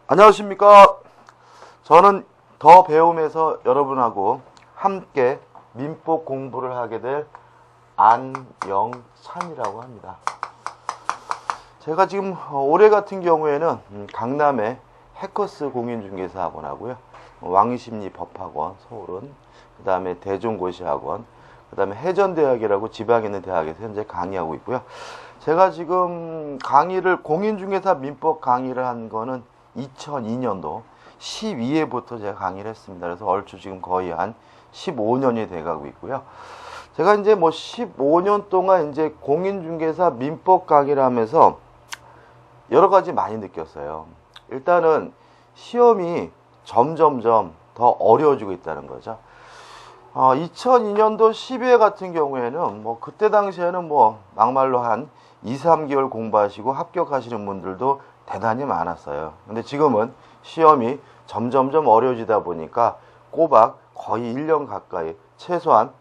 안녕하십니까. 저는 더 배움에서 여러분하고 함께 민법 공부를 하게 될 안영찬이라고 합니다. 제가 지금 올해 같은 경우에는 강남의 해커스 공인중개사학원하고요, 왕십리법학원 서울은, 그 다음에 대종고시학원, 그 다음에 해전대학이라고 지방에 있는 대학에서 현재 강의하고 있고요. 제가 지금 강의를 공인중개사 민법 강의를 한 거는 2002년도 12회부터 제가 강의를 했습니다. 그래서 얼추 지금 거의 한 15년이 돼가고 있고요. 제가 이제 15년 동안 이제 공인중개사 민법 강의를 하면서 여러 가지 많이 느꼈어요. 일단은 시험이 점점점 더 어려워지고 있다는 거죠. 2002년도 12회 같은 경우에는 그때 당시에는 막말로 한 2, 3개월 공부하시고 합격하시는 분들도 대단히 많았어요. 근데 지금은 시험이 점점점 어려워지다 보니까 꼬박 거의 1년 가까이 최소한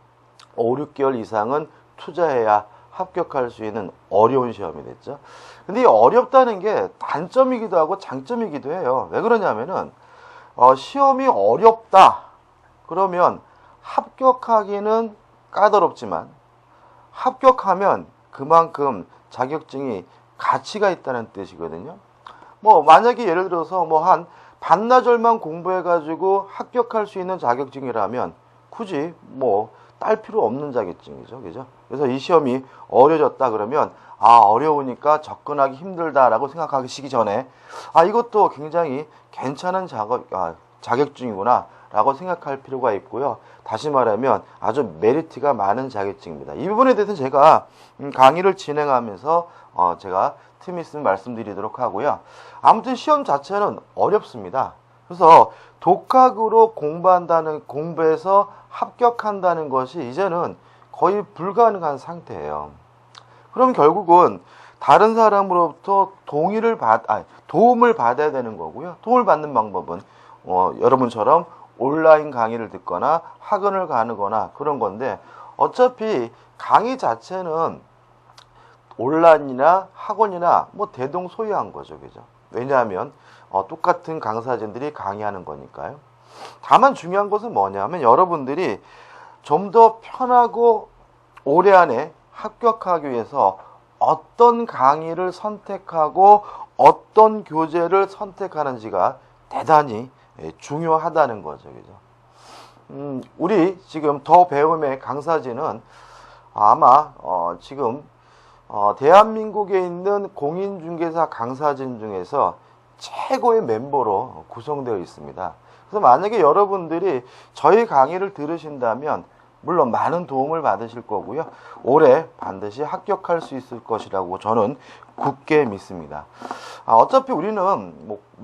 5, 6개월 이상은 투자해야 합격할 수 있는 어려운 시험이 됐죠. 근데 이 어렵다는 게 단점이기도 하고 장점이기도 해요. 왜 그러냐면은 시험이 어렵다 그러면 합격하기는 까다롭지만 합격하면 그만큼 자격증이 가치가 있다는 뜻이거든요. 만약에 예를 들어서 한 반나절만 공부해가지고 합격할 수 있는 자격증이라면 굳이 딸 필요 없는 자격증이죠. 그죠? 그래서 이 시험이 어려졌다 그러면 어려우니까 접근하기 힘들다라고 생각하시기 전에 이것도 굉장히 괜찮은 자격증이구나 라고 생각할 필요가 있고요. 다시 말하면 아주 메리트가 많은 자격증입니다. 이 부분에 대해서 제가 강의를 진행하면서 제가 틈이 있으면 말씀드리도록 하고요. 아무튼 시험 자체는 어렵습니다. 그래서 독학으로 공부해서 합격한다는 것이 이제는 거의 불가능한 상태예요. 그럼 결국은 다른 사람으로부터 도움을 받아야 되는 거고요. 도움을 받는 방법은 여러분처럼 온라인 강의를 듣거나 학원을 가거나 그런 건데, 어차피 강의 자체는 온라인이나 학원이나 대동소이한 거죠. 그죠? 왜냐하면 똑같은 강사진들이 강의하는 거니까요. 다만 중요한 것은 뭐냐면 여러분들이 좀 더 편하고 올해 안에 합격하기 위해서 어떤 강의를 선택하고 어떤 교재를 선택하는지가 대단히 중요하다는 거죠. 그죠? 우리 지금 더 배움의 강사진은 아마 지금 대한민국에 있는 공인중개사 강사진 중에서 최고의 멤버로 구성되어 있습니다. 그래서 만약에 여러분들이 저희 강의를 들으신다면 물론 많은 도움을 받으실 거고요. 올해 반드시 합격할 수 있을 것이라고 저는 굳게 믿습니다. 어차피 우리는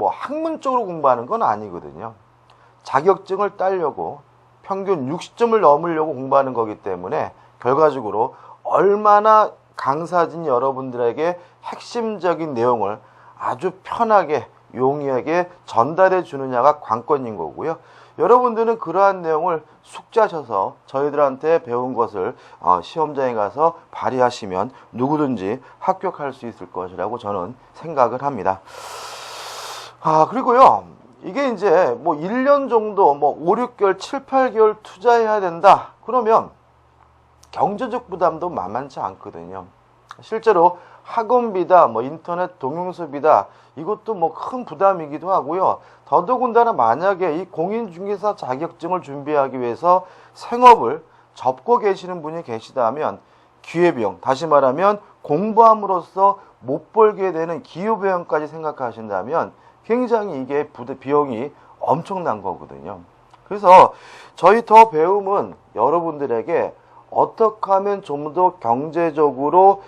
학문적으로 공부하는 건 아니거든요. 자격증을 따려고 평균 60점을 넘으려고 공부하는 거기 때문에 결과적으로 얼마나 강사진 여러분들에게 핵심적인 내용을 아주 편하게 용이하게 전달해 주느냐가 관건인 거고요. 여러분들은 그러한 내용을 숙지하셔서 저희들한테 배운 것을 시험장에 가서 발휘하시면 누구든지 합격할 수 있을 것이라고 저는 생각을 합니다. 그리고요, 이게 이제 1년 정도 5, 6개월, 7, 8개월 투자해야 된다 그러면 경제적 부담도 만만치 않거든요. 실제로 학원비다, 인터넷 동영수비다, 이것도 큰 부담이기도 하고요. 더더군다나 만약에 이 공인중개사 자격증을 준비하기 위해서 생업을 접고 계시는 분이 계시다면 기회비용, 다시 말하면 공부함으로써 못 벌게 되는 기후비용까지 생각하신다면 굉장히 이게 비용이 엄청난 거거든요. 그래서 저희 더 배움은 여러분들에게 어떻게 하면 좀 더 경제적으로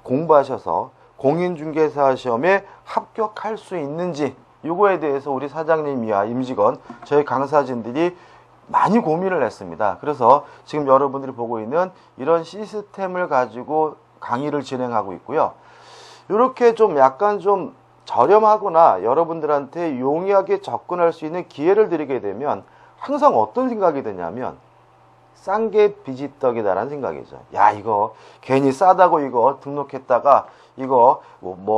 공부하셔서 공인중개사 시험에 합격할 수 있는지, 이거에 대해서 우리 사장님이야 임직원, 저희 강사진들이 많이 고민을 했습니다. 그래서 지금 여러분들이 보고 있는 이런 시스템을 가지고 강의를 진행하고 있고요. 이렇게 약간 저렴하거나 여러분들한테 용이하게 접근할 수 있는 기회를 드리게 되면 항상 어떤 생각이 드냐면 싼 게 비지떡이다라는 생각이죠. 이거 괜히 싸다고 이거 등록했다가 이거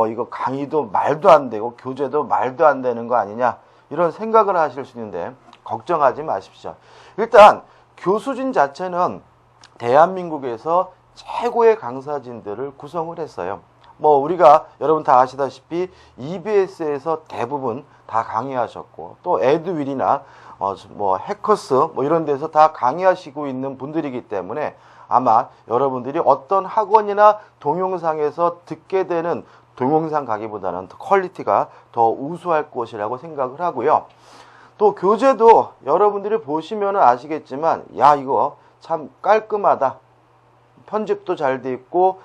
이거 강의도 말도 안 되고 교재도 말도 안 되는 거 아니냐, 이런 생각을 하실 수 있는데 걱정하지 마십시오. 일단 교수진 자체는 대한민국에서 최고의 강사진들을 구성을 했어요. 우리가 여러분 다 아시다시피 EBS에서 대부분 다 강의하셨고, 또 에듀윌이나 해커스 이런 데서 다 강의하시고 있는 분들이기 때문에 아마 여러분들이 어떤 학원이나 동영상에서 듣게 되는 동영상 강의보다는 퀄리티가 더 우수할 것이라고 생각을 하고요. 또 교재도 여러분들이 보시면 아시겠지만, 야, 이거 참 깔끔하다, 편집도 잘 돼 있고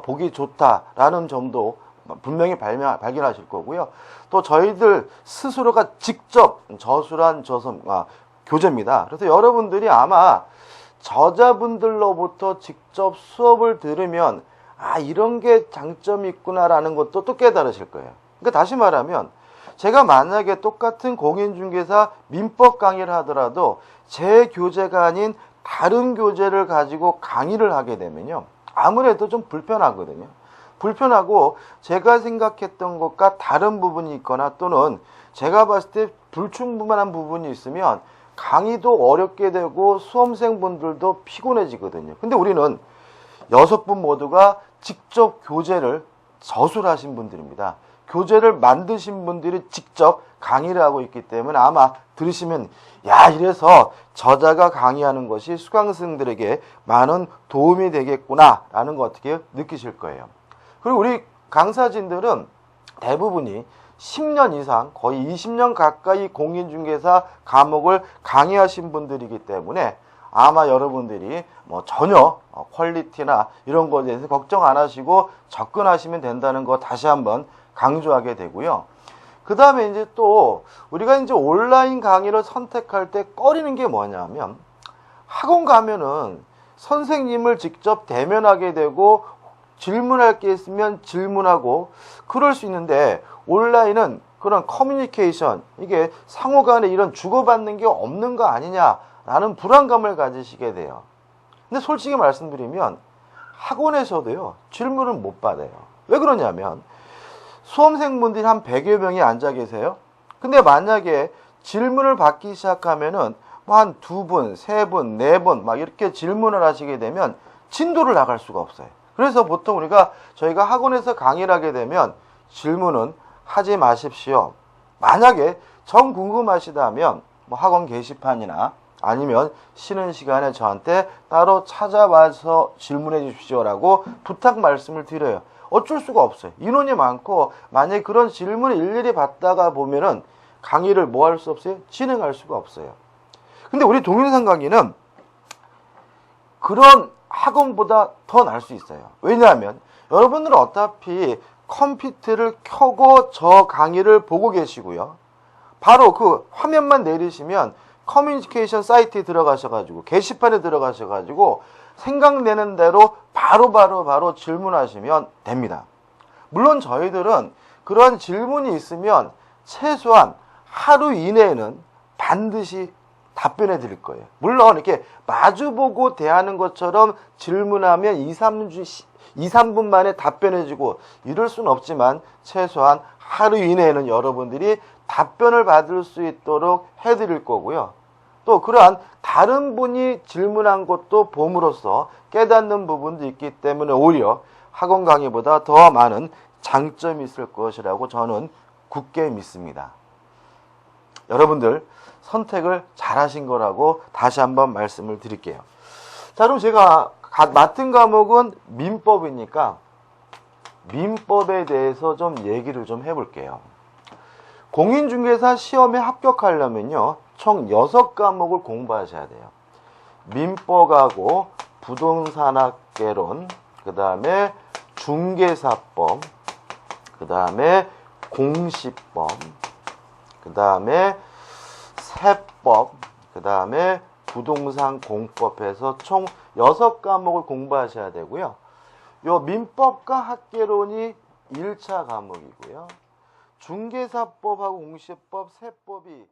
보기 좋다라는 점도 분명히 발견하실 거고요. 또 저희들 스스로가 직접 저술한 교재입니다. 그래서 여러분들이 아마 저자분들로부터 직접 수업을 들으면 이런 게 장점이 있구나라는 것도 또 깨달으실 거예요. 그러니까 다시 말하면 제가 만약에 똑같은 공인중개사 민법 강의를 하더라도 제 교재가 아닌 다른 교재를 가지고 강의를 하게 되면요, 아무래도 좀 불편하거든요. 불편하고 제가 생각했던 것과 다른 부분이 있거나 또는 제가 봤을 때 불충분한 부분이 있으면 강의도 어렵게 되고 수험생분들도 피곤해지거든요. 근데 우리는 6분 모두가 직접 교재를 저술하신 분들입니다. 교재를 만드신 분들이 직접 강의를 하고 있기 때문에 아마 들으시면, 야, 이래서 저자가 강의하는 것이 수강생들에게 많은 도움이 되겠구나 라는 거 어떻게 느끼실 거예요. 그리고 우리 강사진들은 대부분이 10년 이상, 거의 20년 가까이 공인중개사 과목을 강의하신 분들이기 때문에 아마 여러분들이 전혀 퀄리티나 이런 것에 대해서 걱정 안 하시고 접근하시면 된다는 거 다시 한번 강조하게 되고요. 그 다음에 이제 또 우리가 이제 온라인 강의를 선택할 때 꺼리는 게 뭐냐면, 학원 가면은 선생님을 직접 대면하게 되고 질문할 게 있으면 질문하고 그럴 수 있는데, 온라인은 그런 커뮤니케이션, 이게 상호 간에 이런 주고받는 게 없는 거 아니냐라는 불안감을 가지시게 돼요. 근데 솔직히 말씀드리면 학원에서도요, 질문을 못 받아요. 왜 그러냐면 수험생분들이 한 100여 명이 앉아 계세요. 근데 만약에 질문을 받기 시작하면은 한 2분, 3분, 4분 막 이렇게 질문을 하시게 되면 진도를 나갈 수가 없어요. 그래서 보통 저희가 학원에서 강의를 하게 되면 질문은 하지 마십시오. 만약에 정 궁금하시다면 학원 게시판이나 아니면 쉬는 시간에 저한테 따로 찾아와서 질문해 주십시오라고 부탁 말씀을 드려요. 어쩔 수가 없어요. 인원이 많고 만약에 그런 질문을 일일이 받다가 보면은 강의를 뭐 할 수 없어요? 진행할 수가 없어요. 근데 우리 동영상 강의는 그런 학원보다 더 나을 수 있어요. 왜냐하면 여러분들은 어차피 컴퓨터를 켜고 저 강의를 보고 계시고요. 바로 그 화면만 내리시면 커뮤니케이션 사이트에 들어가셔가지고 게시판에 들어가셔가지고 생각내는 대로 바로 질문하시면 됩니다. 물론 저희들은 그런 질문이 있으면 최소한 하루 이내에는 반드시 답변해 드릴 거예요. 물론 이렇게 마주보고 대하는 것처럼 질문하면 2, 3분 만에 답변해 주고 이럴 수는 없지만 최소한 하루 이내에는 여러분들이 답변을 받을 수 있도록 해드릴 거고요. 또 그러한 다른 분이 질문한 것도 봄으로써 깨닫는 부분도 있기 때문에 오히려 학원 강의보다 더 많은 장점이 있을 것이라고 저는 굳게 믿습니다. 여러분들 선택을 잘하신 거라고 다시 한번 말씀을 드릴게요. 자, 그럼 제가 맡은 과목은 민법이니까 민법에 대해서 좀 얘기를 좀 해볼게요. 공인중개사 시험에 합격하려면요, 총 6과목을 공부하셔야 돼요. 민법하고 부동산학개론, 그 다음에 중개사법, 그 다음에 공시법, 그 다음에 세법, 그 다음에 부동산 공법에서 총 6과목을 공부하셔야 되고요. 요 민법과 학개론이 1차 과목이고요. 중개사법하고 공시법, 세법이